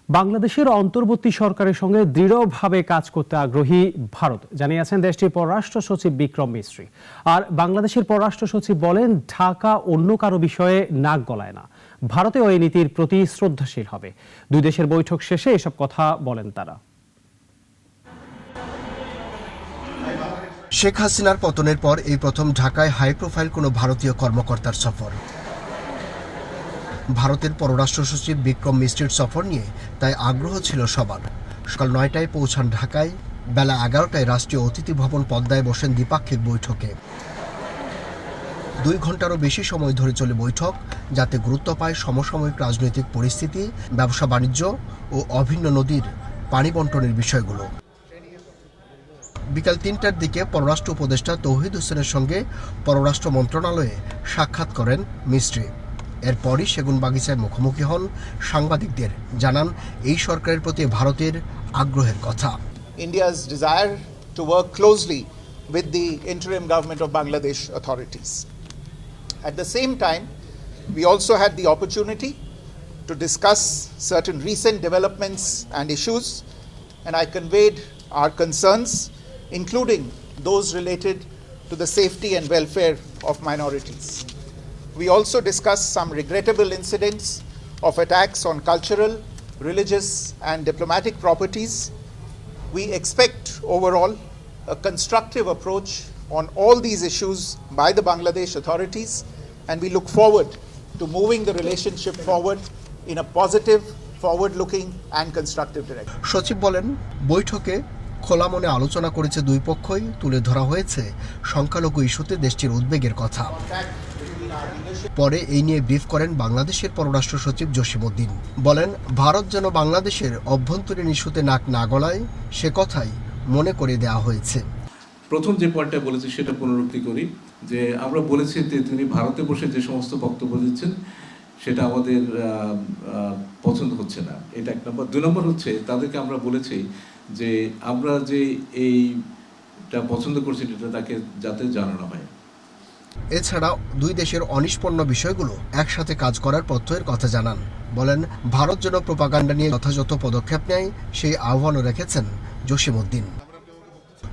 বাংলাদেশের অন্তর্বর্তী সরকারের সঙ্গে দৃঢ়ভাবে কাজ করতে আগ্রহী ভারত জানিয়েছেন দেশটির পররাষ্ট্র সচিব বিক্রম মিস্ত্রি। আর বাংলাদেশের পররাষ্ট্র সচিব বলেন, ঢাকা অন্য কারো বিষয়ে নাক গলায় না, ভারতেও এই নীতির প্রতি শ্রদ্ধাশীল হবে। দুই দেশের বৈঠক শেষে এসব কথা বলেন তারা। শেখ হাসিনার পতনের পর এই প্রথম ঢাকায় হাই প্রোফাইল কোনো ভারতীয় কর্মকর্তার সফর। ভারতের পররাষ্ট্র সচিব বিক্রম মিস্ত্রির সফর নিয়ে তাই আগ্রহ ছিল সবার। সকাল 9টায় পৌঁছান ঢাকায়, বেলা 11টায় রাষ্ট্রীয় অতিথি ভবন পদ্মায় বসেন দ্বিপাক্ষিক বৈঠকে। 2 ঘন্টারও বেশি সময় ধরে চলে বৈঠক, যাতে গুরুত্ব পায় সমসাময়িক রাজনৈতিক পরিস্থিতি, ব্যবসা বাণিজ্য ও অভিন্ন নদীর পানি বণ্টনের বিষয়গুলো। বিকাল 3টার দিকে পররাষ্ট্র উপদেষ্টা তৌহিদ হোসেনের সঙ্গে পররাষ্ট্র মন্ত্রণালয়ে সাক্ষাৎ করেন মিস্ত্রি। এরপরই সেগুনবাগিচায় মুখোমুখি হন সাংবাদিকদের, জানান এই সরকারের প্রতি ভারতের আগ্রহের কথা। India's desire to work closely with the interim government of Bangladesh authorities. At the same time, we also had the opportunity to discuss certain recent developments and issues, and I conveyed our concerns, including those related to the safety and welfare of minorities. We also discussed some regrettable incidents of attacks on cultural, religious and diplomatic properties. We expect overall a constructive approach on all these issues by the Bangladesh authorities, and we look forward to moving the relationship forward in a positive, forward-looking and constructive direction. সচিব বলেন, বৈঠকে খোলা মনে আলোচনা করেছে দুই পক্ষই, তুলে ধরা হয়েছে সংখ্যালঘু ইস্যুতে দেশটির উদ্বেগের কথা। পরে এই নিয়ে ব্রিফ করেন বাংলাদেশের পররাষ্ট্র সচিব জসিমউদ্দিন। বলেন, ভারত যেন বাংলাদেশের অভ্যন্তরীণ ইস্যুতে নাক না গলায়, সে কথাই মনে করে দেওয়া হয়েছে। প্রথম যে পয়েন্টটা বলেছি সেটা পুনরুক্তি করি, যে আমরা বলেছি যে তিনি ভারতে বসে যে সমস্ত বক্তব্য দিচ্ছেন সেটা আমাদের পছন্দ হচ্ছে না, এটা 1 নম্বর। 2 নম্বর হচ্ছে, তাদেরকে আমরা বলেছি যে আমরা যে এইটা পছন্দ করছি এটা তাকে যাতে জানানো হয়। এছাড়া দুই দেশের অনিষ্পন্ন বিষয়গুলো একসাথে কাজ করার প্রত্যয়ের কথা জানান। বলেন, ভারত যেন প্রোপাগান্ডা নিয়ে যথাযথ পদক্ষেপ নেয়, সেই আহ্বানও রেখেছেন জসিমউদ্দিন।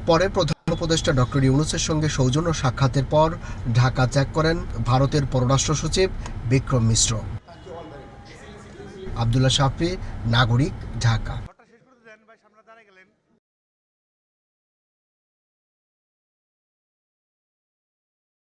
পরে প্রধান উপদেষ্টা ডক্টর ইউনূসের সঙ্গে সৌজন্য সাক্ষাতের পর ঢাকা ত্যাগ করেন ভারতের পররাষ্ট্র সচিব বিক্রম মিশ্র। আব্দুল্লাহ শাফি, নাগরিক, ঢাকা।